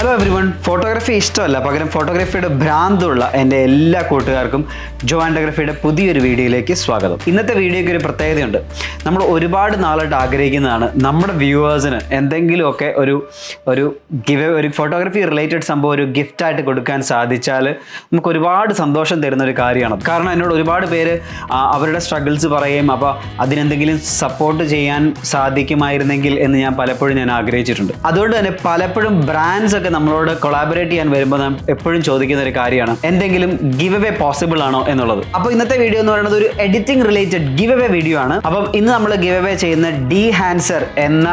Hello everyone, photography ഇഷ്ടമല്ല പകരം ഫോട്ടോഗ്രാഫിയുടെ ഭ്രാന്തുള്ള എൻ്റെ എല്ലാ കൂട്ടുകാർക്കും ജോആൻഡോഗ്രാഫിയുടെ പുതിയൊരു വീഡിയോയിലേക്ക് സ്വാഗതം. ഇന്നത്തെ വീഡിയോയ്ക്ക് ഒരു പ്രത്യേകതയുണ്ട്. നമ്മൾ ഒരുപാട് നാളായിട്ട് ആഗ്രഹിക്കുന്നതാണ് നമ്മുടെ വ്യൂവേഴ്സിന് എന്തെങ്കിലുമൊക്കെ ഒരു ഫോട്ടോഗ്രാഫി റിലേറ്റഡ് സംഭവം ഒരു ഗിഫ്റ്റായിട്ട് കൊടുക്കാൻ സാധിച്ചാൽ നമുക്ക് ഒരുപാട് സന്തോഷം തരുന്ന ഒരു കാര്യമാണ്. കാരണം എന്നോട് ഒരുപാട് പേര് അവരുടെ സ്ട്രഗിൾസ് പറയും, അപ്പോൾ അതിനെന്തെങ്കിലും സപ്പോർട്ട് ചെയ്യാൻ സാധിക്കുമായിരുന്നെങ്കിൽ എന്ന് ഞാൻ പലപ്പോഴും ആഗ്രഹിച്ചിട്ടുണ്ട്. അതുകൊണ്ട് തന്നെ പലപ്പോഴും ബ്രാൻഡ്സ് ഒക്കെ നമ്മളോട് കൊളാബറേറ്റ് ചെയ്യാൻ വരുമ്പോൾ നാം എപ്പോഴും ചോദിക്കുന്ന ഒരു കാര്യമാണ്, എന്തെങ്കിലും ഗിവ് അവേ പോസിബിൾ ആണോ എന്നുള്ളത്. അപ്പോൾ ഇന്നത്തെ വീഡിയോ എന്ന് പറയുന്നത് ഒരു editing related give away video ആണ്. അപ്പം ഇന്ന് നമ്മൾ ഗിവ് അവേ ചെയ്യുന്ന Dehancer എന്ന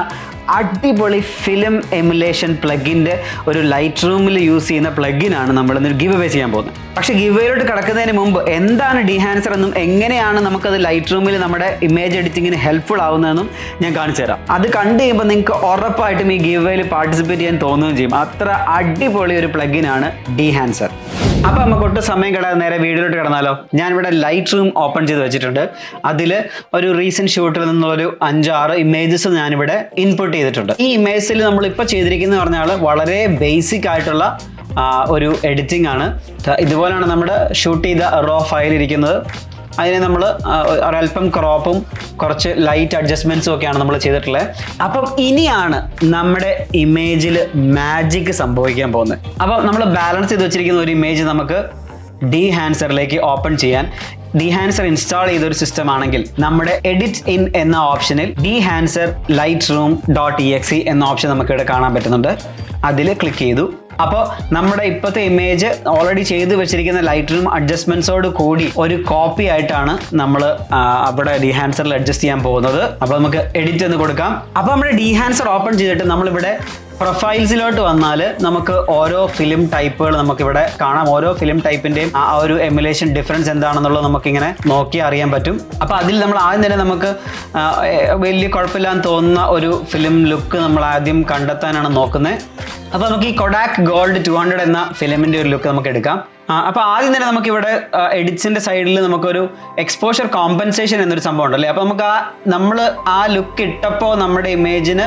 അടിപൊളി ഫിലിം എമുലേഷൻ പ്ലഗിൻ്റെ ഒരു ലൈറ്റ് റൂമിൽ യൂസ് ചെയ്യുന്ന പ്ലഗിനാണ് നമ്മൾ ഇന്നൊരു ഗിവ് അവേ ചെയ്യാൻ പോകുന്നത്. പക്ഷേ ഗിവ് അവേയിലോട്ട് കിടക്കുന്നതിന് മുമ്പ് എന്താണ് Dehancer എന്നും എങ്ങനെയാണ് നമുക്കത് ലൈറ്റ് റൂമിൽ നമ്മുടെ ഇമേജ് എഡിറ്റിങ്ങിന് ഹെൽപ്ഫുൾ ആവുന്നതെന്നും ഞാൻ കാണിച്ചു തരാം. അത് കണ്ടു കഴിയുമ്പോൾ നിങ്ങൾക്ക് ഉറപ്പായിട്ടും ഈ ഗിവ് അവേയിൽ പാർട്ടിസിപ്പേറ്റ് ചെയ്യാൻ തോന്നുകയും ചെയ്യും. അത്ര അടിപൊളി ഒരു പ്ലഗിനാണ് Dehancer. അപ്പോൾ നമുക്ക് ഒട്ടും സമയം കിടന്ന് നേരെ വീഡിയോയിലോട്ട് കിടന്നാലോ. ഞാനിവിടെ ലൈറ്റ് റൂം ഓപ്പൺ ചെയ്ത് വെച്ചിട്ടുണ്ട്. അതിൽ ഒരു റീസെൻറ്റ് ഷൂട്ടിൽ നിന്നുള്ളൊരു 5-6 ഇമേജസ് ഞാനിവിടെ ഇൻപുട്ട് ചെയ്തിട്ടുണ്ട്. ഈ ഇമേജസിൽ നമ്മളിപ്പോൾ ചെയ്തിരിക്കുന്നത് പറഞ്ഞാൽ വളരെ ബേസിക് ആയിട്ടുള്ള ഒരു എഡിറ്റിംഗ് ആണ്. ഇതുപോലെയാണ് നമ്മുടെ ഷൂട്ട് ചെയ്ത റോ ഫയൽ ഇരിക്കുന്നത്. അതിനെ നമ്മൾ ഒരല്പം ക്രോപ്പും കുറച്ച് ലൈറ്റ് അഡ്ജസ്റ്റ്മെൻറ്റ്സും ഒക്കെയാണ് നമ്മൾ ചെയ്തിട്ടുള്ളത്. അപ്പം ഇനിയാണ് നമ്മുടെ ഇമേജിൽ മാജിക് സംഭവിക്കാൻ പോകുന്നത്. അപ്പം നമ്മൾ ബാലൻസ് ചെയ്ത് വെച്ചിരിക്കുന്ന ഒരു ഇമേജ് നമുക്ക് Dehancerലേക്ക് ഓപ്പൺ ചെയ്യാൻ Dehancer ഇൻസ്റ്റാൾ ചെയ്തൊരു സിസ്റ്റം ആണെങ്കിൽ നമ്മുടെ എഡിറ്റ് ഇൻ എന്ന ഓപ്ഷനിൽ Dehancer LIghtroom.exe എന്ന ഓപ്ഷൻ നമുക്കിവിടെ കാണാൻ പറ്റുന്നുണ്ട്. അതിൽ ക്ലിക്ക് ചെയ്തു. അപ്പോൾ നമ്മുടെ ഇപ്പോഴത്തെ ഇമേജ് ഓൾറെഡി ചെയ്ത് വെച്ചിരിക്കുന്ന ലൈറ്റ് റൂം അഡ്ജസ്റ്റ്മെൻറ്റ്സോട് കൂടി ഒരു കോപ്പി ആയിട്ടാണ് നമ്മൾ അവിടെ Dehancerൽ അഡ്ജസ്റ്റ് ചെയ്യാൻ പോകുന്നത്. അപ്പോൾ നമുക്ക് എഡിറ്റ് എന്ന് കൊടുക്കാം. അപ്പോൾ നമ്മുടെ Dehancer ഓപ്പൺ ചെയ്തിട്ട് നമ്മളിവിടെ പ്രൊഫൈൽസിലോട്ട് വന്നാൽ നമുക്ക് ഓരോ ഫിലിം ടൈപ്പുകൾ നമുക്കിവിടെ കാണാം. ഓരോ ഫിലിം ടൈപ്പിൻ്റെയും ആ ഒരു എമുലേഷൻ ഡിഫറൻസ് എന്താണെന്നുള്ളത് നമുക്കിങ്ങനെ നോക്കി അറിയാൻ പറ്റും. അപ്പോൾ അതിൽ നമ്മൾ ആദ്യം തന്നെ നമുക്ക് വലിയ കുഴപ്പമില്ലാന്ന് തോന്നുന്ന ഒരു ഫിലിം ലുക്ക് നമ്മൾ ആദ്യം കണ്ടെത്താനാണ് നോക്കുന്നത്. അപ്പോൾ നമുക്ക് ഈ കൊഡാക് ഗോൾഡ് 200 എന്ന ഫിലിമിൻ്റെ ഒരു ലുക്ക് നമുക്ക് എടുക്കാം. അപ്പോൾ ആദ്യം തന്നെ നമുക്കിവിടെ എഡിറ്റ്സിൻ്റെ സൈഡിൽ നമുക്കൊരു എക്സ്പോഷർ കോമ്പൻസേഷൻ എന്നൊരു സംഭവം ഉണ്ടല്ലേ. അപ്പോൾ നമുക്ക് നമ്മൾ ആ ലുക്ക് ഇട്ടപ്പോൾ നമ്മുടെ ഇമേജിന്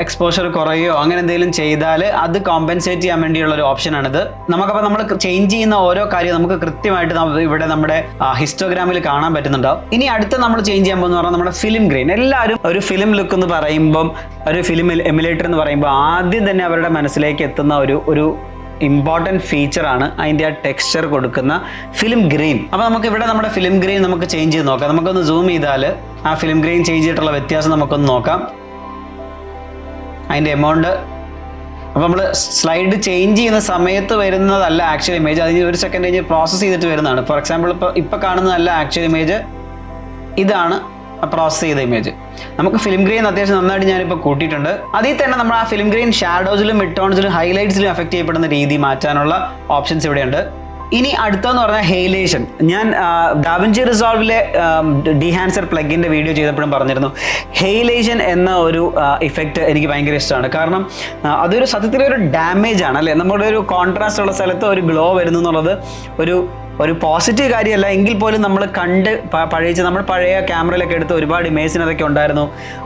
എക്സ്പോഷർ കുറയോ അങ്ങനെ എന്തെങ്കിലും ചെയ്താൽ അത് കോമ്പൻസേറ്റ് ചെയ്യാൻ വേണ്ടിയുള്ള ഒരു ഓപ്ഷനാണിത്. നമുക്കപ്പോൾ നമ്മൾ ചേഞ്ച് ചെയ്യുന്ന ഓരോ കാര്യവും നമുക്ക് കൃത്യമായിട്ട് ഇവിടെ നമ്മുടെ ഹിസ്റ്റോഗ്രാമിൽ കാണാൻ പറ്റുന്നുണ്ടാവും. ഇനി അടുത്ത നമ്മൾ ചേഞ്ച് ചെയ്യാൻ പോകുന്ന പറഞ്ഞാൽ നമ്മുടെ ഫിലിം ഗ്രെയിൻ. എല്ലാവരും ഒരു ഫിലിം ലുക്ക് എന്ന് പറയുമ്പം, ഒരു ഫിലിം എമുലേറ്റർ എന്ന് പറയുമ്പോൾ ആദ്യം തന്നെ അവരുടെ മനസ്സിലേക്ക് എത്തുന്ന ഒരു ഇമ്പോർട്ടൻറ്റ് ഫീച്ചറാണ് അതിൻ്റെ ആ ടെക്സ്ചർ കൊടുക്കുന്ന ഫിലിം ഗ്രെയിൻ. അപ്പോൾ നമുക്ക് ഇവിടെ നമ്മുടെ ഫിലിം ഗ്രെയിൻ നമുക്ക് ചേഞ്ച് ചെയ്ത് നോക്കാം. നമുക്കൊന്ന് സൂം ചെയ്താൽ ആ ഫിലിം ഗ്രെയിൻ ചേഞ്ച് ചെയ്തിട്ടുള്ള വ്യത്യാസം നമുക്കൊന്ന് നോക്കാം. അതിൻ്റെ എമൗണ്ട് അപ്പോൾ നമ്മൾ സ്ലൈഡ് ചേഞ്ച് ചെയ്യുന്ന സമയത്ത് വരുന്നതല്ല ആക്ച്വൽ ഇമേജ്, അതിന് ഒരു സെക്കൻഡ് കഴിഞ്ഞ് പ്രോസസ്സ് ചെയ്തിട്ട് വരുന്നതാണ്. ഫോർ എക്സാമ്പിൾ ഇപ്പോൾ കാണുന്നതല്ല ആക്ച്വൽ ഇമേജ്, ഇതാണ് പ്രോസസ് ചെയ്ത ഇമേജ്. നമുക്ക് ഫിലിം ഗ്രെയിൻ അത്യാവശ്യം നന്നായിട്ട് ഞാനിപ്പോൾ കൂട്ടിയിട്ടുണ്ട്. അതിൽ തന്നെ നമ്മൾ ആ ഫിലിം ഗ്രെയിൻ ഷാഡോസിലും മിഡ് ടോൺസിലും ഹൈലൈറ്റ്സിലും എഫക്ട് ചെയ്യപ്പെടുന്ന രീതി മാറ്റാനുള്ള ഓപ്ഷൻസ് ഇവിടെയുണ്ട്. ഇനി അടുത്തതെന്ന് പറഞ്ഞാൽ ഹെയിലേഷൻ. ഞാൻ ഡാവിഞ്ചി റിസോൾവിലെ Dehancer പ്ലഗിൻ്റെ വീഡിയോ ചെയ്തപ്പോഴും പറഞ്ഞിരുന്നു, ഹെയിലേഷൻ എന്ന ഒരു ഇഫക്റ്റ് എനിക്ക് ഭയങ്കര ഇഷ്ടമാണ്. കാരണം അതൊരു സത്യത്തിലൊരു ഡാമേജ് ആണ് അല്ലേ. നമ്മുടെ ഒരു കോൺട്രാസ്റ്റ് ഉള്ള സ്ഥലത്ത് ഒരു ഗ്ലോ വരുന്നു എന്നുള്ളത് ഒരു പോസിറ്റീവ് കാര്യമല്ല. എങ്കിൽ പോലും നമ്മൾ കണ്ട് നമ്മൾ പഴയ ക്യാമറയിലൊക്കെ എടുത്ത് ഒരുപാട് ഇമേജിനതൊക്കെ ഉണ്ടായിരുന്നു.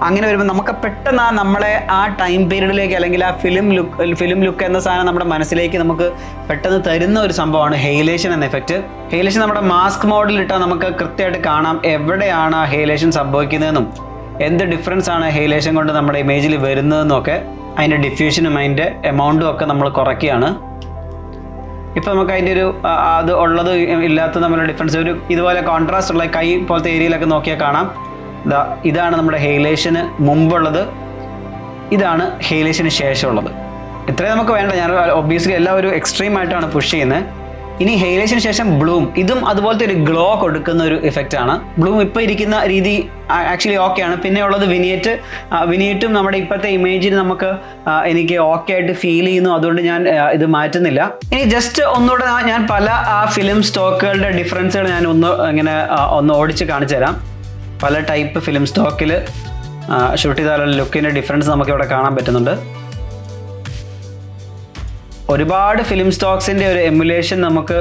അങ്ങനെ വരുമ്പോൾ നമുക്ക് പെട്ടെന്ന് നമ്മളെ ആ ടൈം പീരീഡിലേക്ക് അല്ലെങ്കിൽ ആ ഫിലിം ലുക്ക് എന്ന സാധനം നമ്മുടെ മനസ്സിലേക്ക് നമുക്ക് പെട്ടെന്ന് തരുന്ന ഒരു സംഭവമാണ് ഹെയിലേഷൻ എന്ന എഫക്റ്റ്. ഹെയിലേഷൻ നമ്മുടെ മാസ്ക് മോഡിലിട്ടാൽ നമുക്ക് കൃത്യമായിട്ട് കാണാം എവിടെയാണ് ആ ഹെയിലേഷൻ സംഭവിക്കുന്നതെന്നും എന്ത് ഡിഫറൻസ് ആണ് ഹെയിലേഷൻ കൊണ്ട് നമ്മുടെ ഇമേജിൽ വരുന്നതെന്നും ഒക്കെ. അതിൻ്റെ ഡിഫ്യൂഷനും അതിൻ്റെ എമൗണ്ടും ഒക്കെ നമ്മൾ കുറയ്ക്കുകയാണ്. ഇപ്പോൾ നമുക്ക് അതിൻ്റെ ഒരു അത് ഉള്ളത് ഇല്ലാത്ത തമ്മിലുള്ള ഡിഫറൻസ് ഇതുപോലെ കോൺട്രാസ്റ്റ് ഉള്ള കൈ പോലത്തെ ഏരിയയിലൊക്കെ നോക്കിയാൽ കാണാം. ഇതാണ് നമ്മുടെ ഹെയിലേഷന് മുമ്പുള്ളത്, ഇതാണ് ഹെയിലേഷന് ശേഷമുള്ളത്. ഇത്രയും നമുക്ക് വേണ്ട. ഞാൻ ഒബ്വിയസ്ലി എല്ലാം ഒരു എക്സ്ട്രീം ആയിട്ടാണ് പുഷ് ചെയ്യുന്നത്. ഇനി ഹെയിലേഷന് ശേഷം ബ്ലൂം, ഇതും അതുപോലത്തെ ഒരു ഗ്ലോ കൊടുക്കുന്ന ഒരു ഇഫക്റ്റാണ്. ബ്ലൂം ഇപ്പോൾ ഇരിക്കുന്ന രീതി ആക്ച്വലി ഓക്കെയാണ്. പിന്നെ ഉള്ളത് വിനിയേറ്റും നമ്മുടെ ഇപ്പോഴത്തെ ഇമേജിന് എനിക്ക് ഓക്കെ ആയിട്ട് ഫീൽ ചെയ്യുന്നു. അതുകൊണ്ട് ഞാൻ ഇത് മാറ്റുന്നില്ല. ഇനി ജസ്റ്റ് ഒന്നുകൂടെ ഞാൻ പല ഫിലിം സ്റ്റോക്കുകളുടെ ഡിഫറൻസുകൾ ഞാൻ ഒന്ന് ഓടിച്ച് കാണിച്ചു തരാം. പല ടൈപ്പ് ഫിലിം സ്റ്റോക്കിൽ ഷൂട്ട് ചെയ്താലുള്ള ലുക്കിൻ്റെ ഡിഫറൻസ് നമുക്കിവിടെ കാണാൻ പറ്റുന്നുണ്ട്. ഒരുപാട് ഫിലിം സ്റ്റോക്സിൻ്റെ ഒരു എമുലേഷൻ നമുക്ക്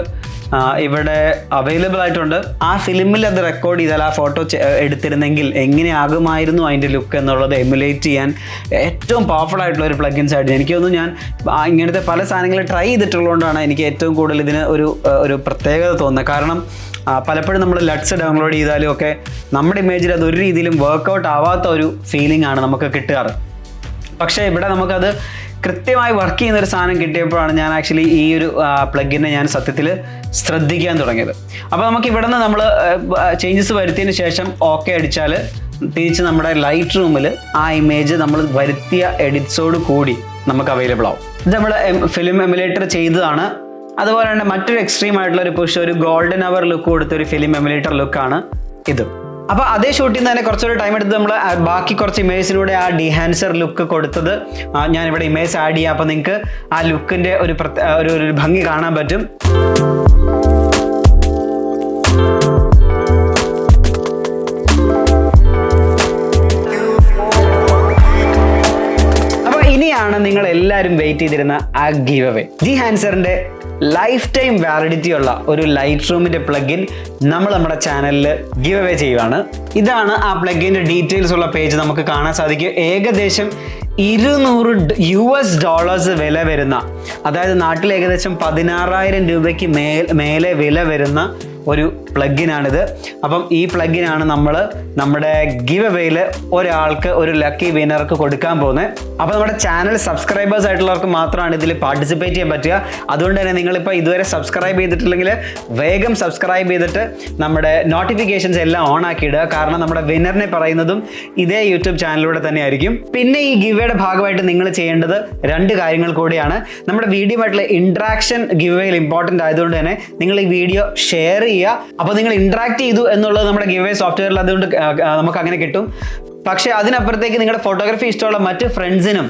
ഇവിടെ അവൈലബിൾ ആയിട്ടുണ്ട്. ആ ഫിലിമിൽ അത് റെക്കോർഡ് ചെയ്താൽ ആ ഫോട്ടോ എടുത്തിരുന്നെങ്കിൽ എങ്ങനെയാകുമായിരുന്നു അതിൻ്റെ ലുക്ക് എന്നുള്ളത് എമുലേറ്റ് ചെയ്യാൻ ഏറ്റവും പവർഫുൾ ആയിട്ടുള്ള ഒരു പ്ലഗിൻസ് ആയിട്ട് എനിക്ക് തോന്നുന്നു. ഞാൻ ഇങ്ങനത്തെ പല സാധനങ്ങൾ ട്രൈ ചെയ്തിട്ടുള്ളതുകൊണ്ടാണ് എനിക്ക് ഏറ്റവും കൂടുതൽ ഇതിന് ഒരു പ്രത്യേകത തോന്നുന്നത്. കാരണം പലപ്പോഴും നമ്മൾ LUTS ഡൗൺലോഡ് ചെയ്താലും ഒക്കെ നമ്മുടെ ഇമേജിൽ അത് ഒരു രീതിയിലും വർക്കൗട്ട് ആവാത്ത ഒരു ഫീലിംഗ് ആണ് നമുക്ക് കിട്ടാറ്. പക്ഷേ ഇവിടെ നമുക്കത് കൃത്യമായി വർക്ക് ചെയ്യുന്ന ഒരു സാധനം കിട്ടിയപ്പോഴാണ് ഞാൻ ആക്ച്വലി ഈ ഒരു പ്ലഗിനെ ഞാൻ സത്യത്തിൽ ശ്രദ്ധിക്കാൻ തുടങ്ങിയത്. അപ്പോൾ നമുക്ക് ഇവിടെ നിന്ന് നമ്മൾ ചേഞ്ചസ് വരുത്തിയതിന് ശേഷം ഓക്കെ അടിച്ചാൽ തിരിച്ച് നമ്മുടെ LIghtroomൽ ആ ഇമേജ് നമ്മൾ വരുത്തിയ എഡിറ്റ്സോട് കൂടി നമുക്ക് അവൈലബിൾ ആവും. ഇത് നമ്മൾ ഫിലിം എമുലേറ്റർ ചെയ്തതാണ്. അതുപോലെ തന്നെ മറ്റൊരു എക്സ്ട്രീം ആയിട്ടുള്ള ഒരു പുഷ്, ഒരു ഗോൾഡൻ അവർ ലുക്ക് കൊടുത്ത ഒരു ഫിലിം എമുലേറ്റർ ലുക്കാണ് ഇത്. അപ്പോൾ അതേ ഷൂട്ടിൽ നിന്ന് തന്നെ കുറച്ചൊരു ടൈം എടുത്ത് നമ്മൾ ബാക്കി കുറച്ച് ഇമേജിലൂടെ ആ ഡിഹാൻസർ ലുക്ക് കൊടുത്തത് ഞാനിവിടെ ഇമേജ് ആഡ് ചെയ്യാം. അപ്പോൾ നിങ്ങൾക്ക് ആ ലുക്കിൻ്റെ ഒരു ഭംഗി കാണാൻ പറ്റും. അപ്പോൾ ഇനിയാണ് നിങ്ങൾ എല്ലാവരും വെയിറ്റ് ചെയ്തിരുന്ന ആ ഗീവ് അവേ. Dehancerന്റെ ലൈഫ് ടൈം വാലിഡിറ്റി ഉള്ള ഒരു ലൈറ്റ്റൂമിൻ്റെ പ്ലഗിൻ നമ്മൾ നമ്മുടെ ചാനലിൽ ഗിവ് അവേ ചെയ്യുവാണ്. ഇതാണ് ആ പ്ലഗിൻ്റെ ഡീറ്റെയിൽസ് ഉള്ള പേജ്. നമുക്ക് കാണാൻ സാധിക്കും ഏകദേശം $200 വില വരുന്ന, അതായത് നാട്ടിൽ ഏകദേശം 16,000 രൂപയ്ക്ക് മേലെ വില വരുന്ന ഒരു പ്ലഗിനാണിത്. അപ്പം ഈ പ്ലഗിനാണ് നമ്മൾ നമ്മുടെ ഗിവ് അവേയിൽ ഒരാൾക്ക്, ഒരു ലക്കി വിന്നർക്ക് കൊടുക്കാൻ പോകുന്നത്. അപ്പോൾ നമ്മുടെ ചാനൽ സബ്സ്ക്രൈബേഴ്സ് ആയിട്ടുള്ളവർക്ക് മാത്രമാണ് ഇതിൽ പാർട്ടിസിപ്പേറ്റ് ചെയ്യാൻ പറ്റുക. അതുകൊണ്ട് തന്നെ നിങ്ങളിപ്പോൾ ഇതുവരെ സബ്സ്ക്രൈബ് ചെയ്തിട്ടില്ലെങ്കിൽ വേഗം സബ്സ്ക്രൈബ് ചെയ്തിട്ട് നമ്മുടെ നോട്ടിഫിക്കേഷൻസ് എല്ലാം ഓൺ ആക്കി ഇടുക. കാരണം നമ്മുടെ വിന്നറിനെ പറയുന്നതും ഇതേ യൂട്യൂബ് ചാനലിലൂടെ തന്നെ ആയിരിക്കും. പിന്നെ ഈ ഗിവ് അവയുടെ ഭാഗമായിട്ട് നിങ്ങൾ ചെയ്യേണ്ടത് 2 കാര്യങ്ങൾ കൂടിയാണ്. നമ്മുടെ വീഡിയോ ആയിട്ടുള്ള ഇൻട്രാക്ഷൻ ഗിവ് അവേയിൽ ഇമ്പോർട്ടൻ്റ് ആയതുകൊണ്ട് തന്നെ നിങ്ങൾ ഈ വീഡിയോ ഷെയർ ചെയ്യുക. അപ്പോൾ നിങ്ങൾ ഇന്ററാക്ട് ചെയ്തു എന്നുള്ളത് നമ്മുടെ ഗിവ് അവേ സോഫ്റ്റ്വെയറിൽ അതുകൊണ്ട് നമുക്ക് അങ്ങനെ കിട്ടും. പക്ഷേ അതിനപ്പുറത്തേക്ക് നിങ്ങളുടെ ഫോട്ടോഗ്രാഫി ഇഷ്ടമുള്ള മറ്റ് ഫ്രണ്ട്സിനും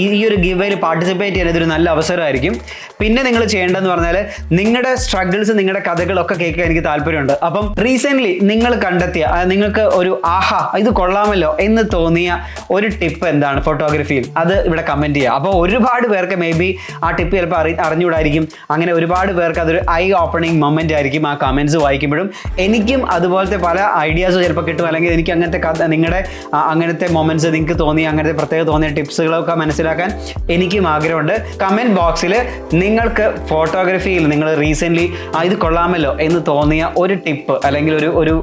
ഈ ഒരു ഗിവ് അവേയിൽ പാർട്ടിസിപ്പേറ്റ് ചെയ്യാൻ ഇതൊരു നല്ല അവസരമായിരിക്കും. പിന്നെ നിങ്ങൾ ചെയ്യേണ്ടതെന്ന് പറഞ്ഞാൽ നിങ്ങളുടെ സ്ട്രഗിൾസ്, നിങ്ങളുടെ കഥകളൊക്കെ കേൾക്കാൻ എനിക്ക് താല്പര്യമുണ്ട്. അപ്പം റീസെൻ്റ്ലി നിങ്ങൾ കണ്ടെത്തിയ, നിങ്ങൾക്ക് ഒരു ആഹാ ഇത് കൊള്ളാമല്ലോ എന്ന് തോന്നിയ ഒരു ടിപ്പ് എന്താണ് ഫോട്ടോഗ്രാഫിയിൽ, അത് ഇവിടെ കമൻറ്റ് ചെയ്യുക. അപ്പോൾ ഒരുപാട് പേർക്ക് മേ ബി ആ ടിപ്പ് ചിലപ്പോൾ അറിഞ്ഞുകൂടായിരിക്കും. അങ്ങനെ ഒരുപാട് പേർക്ക് അതൊരു ഐ ഓപ്പണിംഗ് മൊമെൻ്റ് ആയിരിക്കും ആ കമൻറ്റ്സ് വായിക്കുമ്പോഴും. എനിക്കും അതുപോലത്തെ പല ഐഡിയാസ് ചിലപ്പോൾ കിട്ടും. അല്ലെങ്കിൽ എനിക്ക് അങ്ങനത്തെ നിങ്ങളുടെ അങ്ങനത്തെ മൊമെന്റ്സ് നിങ്ങൾക്ക് തോന്നിയ, അങ്ങനത്തെ പ്രത്യേക തോന്നിയ ടിപ്സുകളൊക്കെ മനസ്സിലാക്കാൻ എനിക്കും ആഗ്രഹമുണ്ട്. കമൻറ്റ് ബോക്സിൽ നിങ്ങൾക്ക് ഫോട്ടോഗ്രാഫിയിൽ നിങ്ങൾ റീസെൻ്റ്ലി ഇത് കൊള്ളാമല്ലോ എന്ന് തോന്നിയ ഒരു ടിപ്പ് അല്ലെങ്കിൽ ഒരു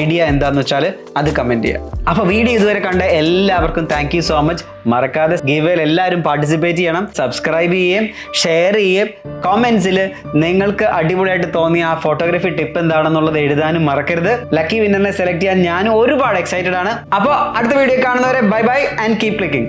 ഐഡിയ എന്താണെന്ന് വെച്ചാൽ അത് കമൻറ്റ് ചെയ്യുക. അപ്പോൾ വീഡിയോ ഇതുവരെ കണ്ട എല്ലാവർക്കും താങ്ക് യു സോ മച്ച്. മറക്കാതെ ഗിവ് അവേയിൽ എല്ലാവരും പാർട്ടിസിപ്പേറ്റ് ചെയ്യണം, സബ്സ്ക്രൈബ് ചെയ്യുകയും ഷെയർ ചെയ്യുകയും കമൻസിൽ നിങ്ങൾക്ക് അടിപൊളിയായിട്ട് തോന്നിയ ആ ഫോട്ടോഗ്രാഫി ടിപ്പ് എന്താണെന്നുള്ളത് എഴുതാനും മറക്കരുത്. ലക്കി വിന്നറിനെ സെലക്ട് ചെയ്യാൻ ഞാനും ഒരുപാട് എക്സൈറ്റഡ് ആണ്. അപ്പോൾ അടുത്ത വീഡിയോ കാണുന്നവരെ bye bye and keep clicking.